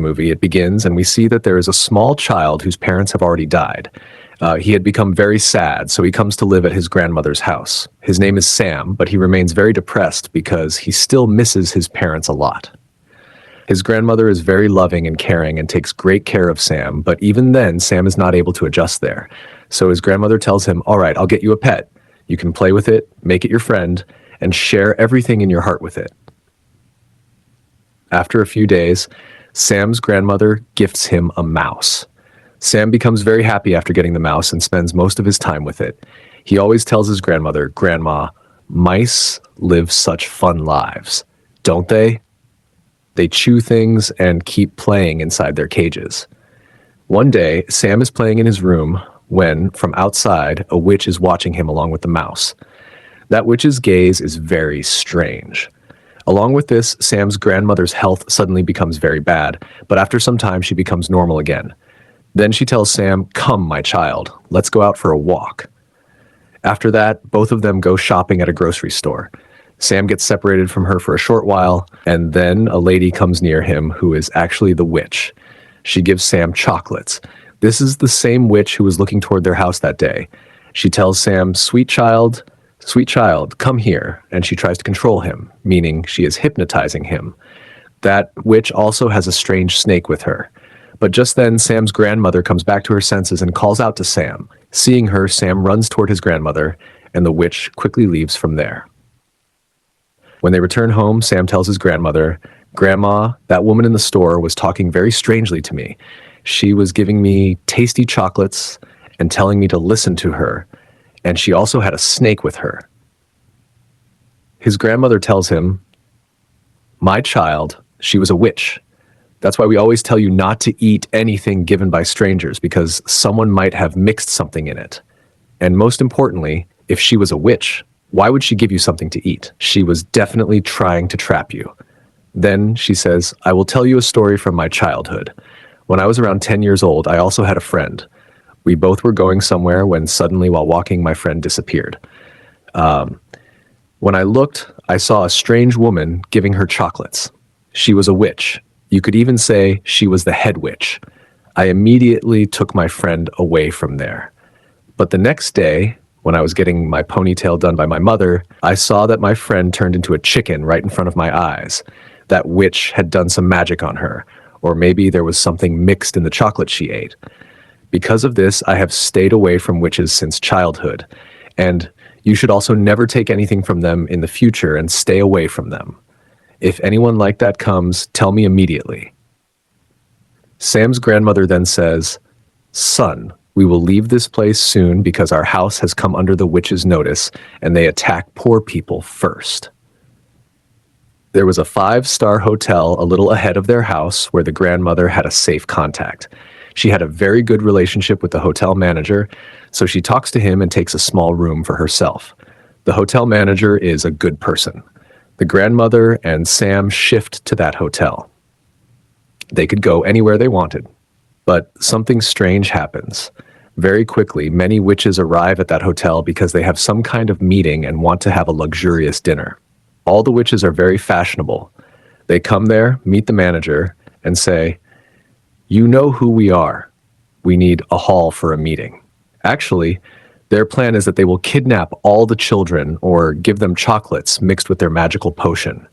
movie, it begins and we see that there is a small child whose parents have already died. He had become very sad, so he comes to live at his grandmother's house. His name is Sam, but he remains very depressed because he still misses his parents a lot. His grandmother is very loving and caring and takes great care of Sam, but even then, Sam is not able to adjust there. So his grandmother tells him, "All right, I'll get you a pet. You can play with it, make it your friend, and share everything in your heart with it." After a few days, Sam's grandmother gifts him a mouse. Sam becomes very happy after getting the mouse and spends most of his time with it. He always tells his grandmother, "Grandma, mice live such fun lives, don't they? They chew things and keep playing inside their cages." One day, Sam is playing in his room when, from outside, a witch is watching him along with the mouse. That witch's gaze is very strange. Along with this, Sam's grandmother's health suddenly becomes very bad, but after some time she becomes normal again. Then she tells Sam, "Come, my child, let's go out for a walk." After that, both of them go shopping at a grocery store. Sam gets separated from her for a short while, and then a lady comes near him who is actually the witch. She gives Sam chocolates. This is the same witch who was looking toward their house that day. She tells Sam, sweet child, come here," and she tries to control him, meaning she is hypnotizing him. That witch also has a strange snake with her. But just then, Sam's grandmother comes back to her senses and calls out to Sam. Seeing her, Sam runs toward his grandmother, and the witch quickly leaves from there. When they return home, Sam tells his grandmother, "Grandma, that woman in the store was talking very strangely to me. She was giving me tasty chocolates and telling me to listen to her, and she also had a snake with her." His grandmother tells him, "My child, she was a witch. That's why we always tell you not to eat anything given by strangers, because someone might have mixed something in it. And most importantly, if she was a witch, why would she give you something to eat? She was definitely trying to trap you." Then she says, "I will tell you a story from my childhood. When I was around 10 years old, I also had a friend. We both were going somewhere when suddenly, while walking, my friend disappeared. When I looked, I saw a strange woman giving her chocolates. She was a witch. You could even say she was the head witch. I immediately took my friend away from there. But the next day, when I was getting my ponytail done by my mother, I saw that my friend turned into a chicken right in front of my eyes. That witch had done some magic on her, or maybe there was something mixed in the chocolate she ate. Because of this, I have stayed away from witches since childhood, and you should also never take anything from them in the future and stay away from them. If anyone like that comes, tell me immediately." Sam's grandmother then says, "Son, we will leave this place soon because our house has come under the witch's notice, and they attack poor people first." There was a 5-star hotel a little ahead of their house where the grandmother had a safe contact. She had a very good relationship with the hotel manager, so she talks to him and takes a small room for herself. The hotel manager is a good person. The grandmother and Sam shift to that hotel. They could go anywhere they wanted. But something strange happens. Very quickly, many witches arrive at that hotel because they have some kind of meeting and want to have a luxurious dinner. All the witches are very fashionable. They come there, meet the manager, and say, "You know who we are. We need a hall for a meeting." Actually, their plan is that they will kidnap all the children or give them chocolates mixed with their magical potion.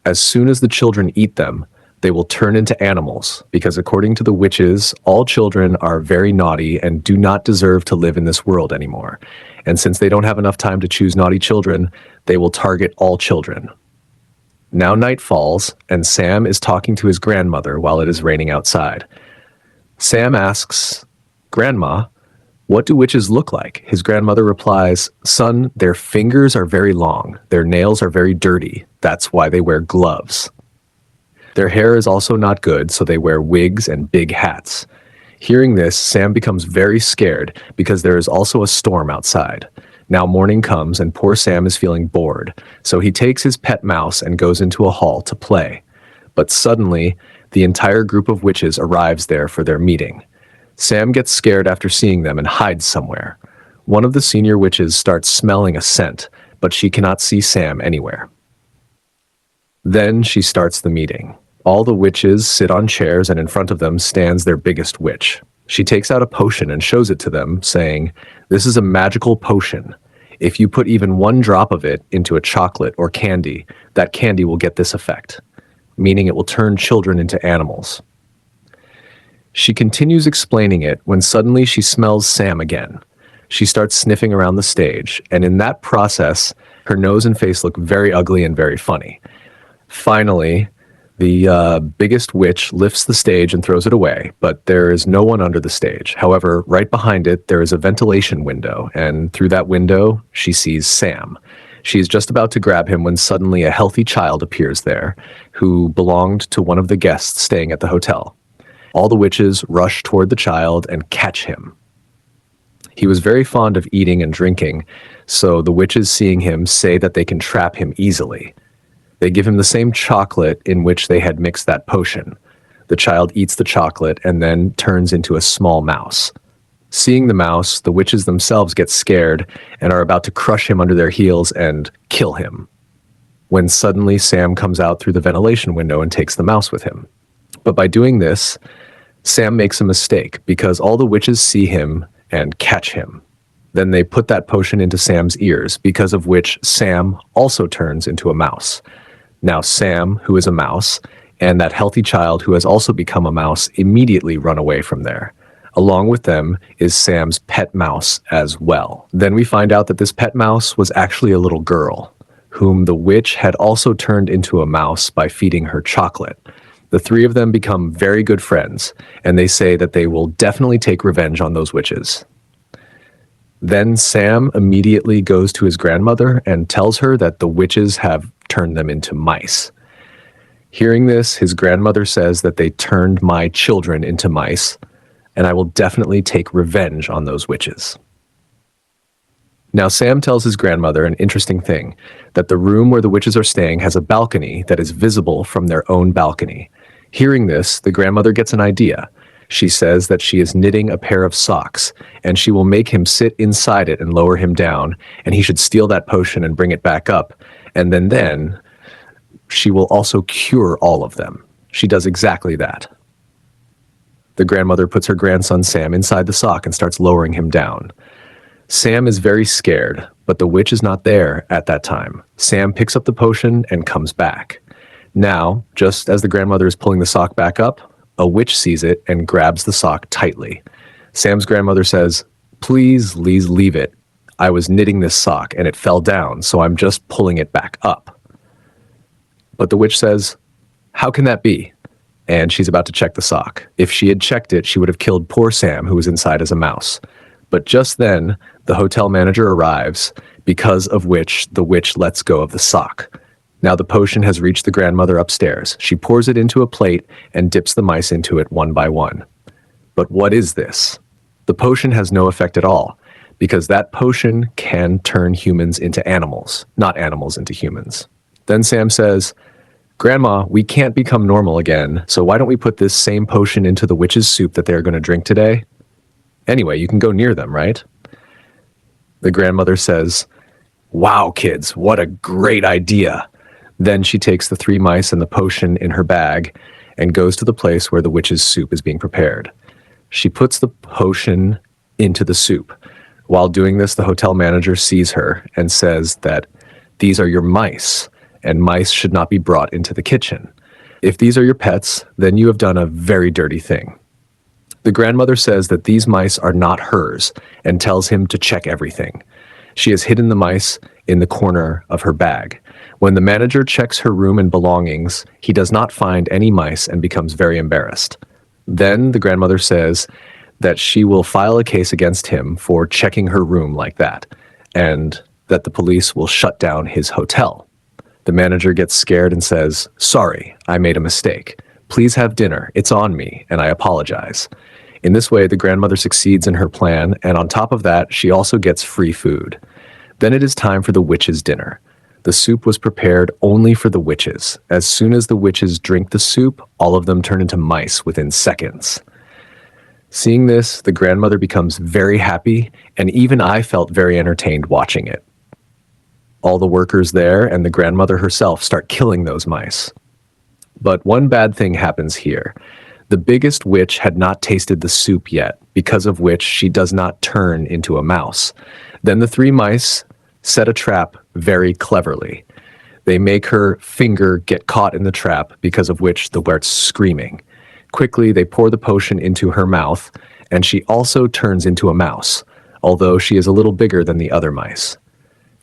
As soon as the children eat them, they will turn into animals, because according to the witches, all children are very naughty and do not deserve to live in this world anymore. And since they don't have enough time to choose naughty children, they will target all children. Now night falls, and Sam is talking to his grandmother while it is raining outside. Sam asks, "Grandma, what do witches look like?" His grandmother replies, "Son, their fingers are very long. Their nails are very dirty. That's why they wear gloves. Their hair is also not good, so they wear wigs and big hats." Hearing this, Sam becomes very scared because there is also a storm outside. Now morning comes and poor Sam is feeling bored, so he takes his pet mouse and goes into a hall to play. But suddenly, the entire group of witches arrives there for their meeting. Sam gets scared after seeing them and hides somewhere. One of the senior witches starts smelling a scent, but she cannot see Sam anywhere. Then she starts the meeting. All the witches sit on chairs, and in front of them stands their biggest witch. She takes out a potion and shows it to them, saying, "This is a magical potion. If you put even one drop of it into a chocolate or candy, that candy will get this effect," meaning it will turn children into animals. She continues explaining it when suddenly she smells Sam again. She starts sniffing around the stage, and in that process, her nose and face look very ugly and very funny. Finally, the biggest witch lifts the stage and throws it away, but there is no one under the stage. However, right behind it, there is a ventilation window, and through that window, she sees Sam. She is just about to grab him when suddenly a healthy child appears there, who belonged to one of the guests staying at the hotel. All the witches rush toward the child and catch him. He was very fond of eating and drinking, so the witches, seeing him, say that they can trap him easily. They give him the same chocolate in which they had mixed that potion. The child eats the chocolate and then turns into a small mouse. Seeing the mouse, the witches themselves get scared and are about to crush him under their heels and kill him, when suddenly Sam comes out through the ventilation window and takes the mouse with him. But by doing this, Sam makes a mistake because all the witches see him and catch him. Then they put that potion into Sam's ears, because of which Sam also turns into a mouse. Now Sam, who is a mouse, and that healthy child who has also become a mouse immediately run away from there. Along with them is Sam's pet mouse as well. Then we find out that this pet mouse was actually a little girl, whom the witch had also turned into a mouse by feeding her chocolate. The three of them become very good friends, and they say that they will definitely take revenge on those witches. Then Sam immediately goes to his grandmother and tells her that the witches have turned them into mice. Hearing this, his grandmother says that they turned my children into mice, and I will definitely take revenge on those witches. Now Sam tells his grandmother an interesting thing, that the room where the witches are staying has a balcony that is visible from their own balcony. Hearing this, the grandmother gets an idea. She says that she is knitting a pair of socks, and she will make him sit inside it and lower him down, and he should steal that potion and bring it back up, and then she will also cure all of them. She does exactly that. The grandmother puts her grandson Sam inside the sock and starts lowering him down. Sam is very scared, but the witch is not there at that time. Sam picks up the potion and comes back. Now, just as the grandmother is pulling the sock back up, a witch sees it and grabs the sock tightly. Sam's grandmother says, please leave it. I was knitting this sock and it fell down, so I'm just pulling it back up." But the witch says, "How can that be?" And she's about to check the sock. If she had checked it, she would have killed poor Sam, who was inside as a mouse. But just then, the hotel manager arrives, because of which the witch lets go of the sock. Now the potion has reached the grandmother upstairs. She pours it into a plate and dips the mice into it one by one. But what is this? The potion has no effect at all, because that potion can turn humans into animals, not animals into humans. Then Sam says, "Grandma, we can't become normal again, so why don't we put this same potion into the witch's soup that they're going to drink today? Anyway, you can go near them, right?" The grandmother says, "Wow, kids, what a great idea." Then she takes the 3 mice and the potion in her bag and goes to the place where the witch's soup is being prepared. She puts the potion into the soup. While doing this, the hotel manager sees her and says that these are your mice, and mice should not be brought into the kitchen. If these are your pets, then you have done a very dirty thing. The grandmother says that these mice are not hers and tells him to check everything. She has hidden the mice in the corner of her bag. When the manager checks her room and belongings, he does not find any mice and becomes very embarrassed. Then the grandmother says that she will file a case against him for checking her room like that, and that the police will shut down his hotel. The manager gets scared and says, "Sorry, I made a mistake. Please have dinner. It's on me, and I apologize." In this way, the grandmother succeeds in her plan, and on top of that, she also gets free food. Then it is time for the witch's dinner. The soup was prepared only for the witches. As soon as the witches drink the soup, all of them turn into mice within seconds. Seeing this, the grandmother becomes very happy, and even I felt very entertained watching it. All the workers there and the grandmother herself start killing those mice. But one bad thing happens here. The biggest witch had not tasted the soup yet, because of which she does not turn into a mouse. Then the three mice set a trap very cleverly. They make her finger get caught in the trap, because of which the witch screaming. Quickly, they pour the potion into her mouth, and she also turns into a mouse, although she is a little bigger than the other mice.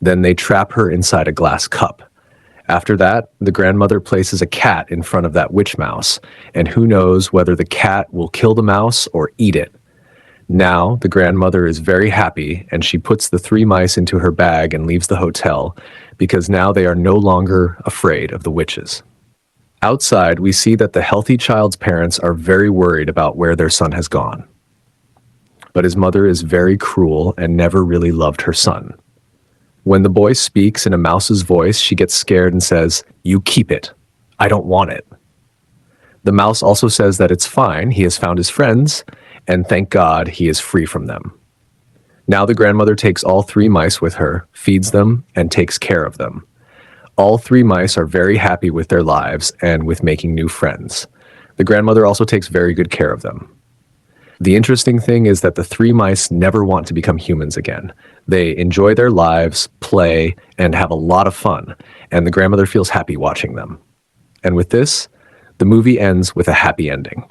Then they trap her inside a glass cup. After that, the grandmother places a cat in front of that witch mouse, and who knows whether the cat will kill the mouse or eat it. Now, the grandmother is very happy, and she puts the three mice into her bag and leaves the hotel, because now they are no longer afraid of the witches. Outside, we see that the healthy child's parents are very worried about where their son has gone. But his mother is very cruel and never really loved her son. When the boy speaks in a mouse's voice, she gets scared and says, "You keep it. I don't want it." The mouse also says that it's fine, he has found his friends, and thank God he is free from them. Now the grandmother takes all three mice with her, feeds them, and takes care of them. All three mice are very happy with their lives and with making new friends. The grandmother also takes very good care of them. The interesting thing is that the three mice never want to become humans again. They enjoy their lives, play, and have a lot of fun, and the grandmother feels happy watching them. And with this, the movie ends with a happy ending.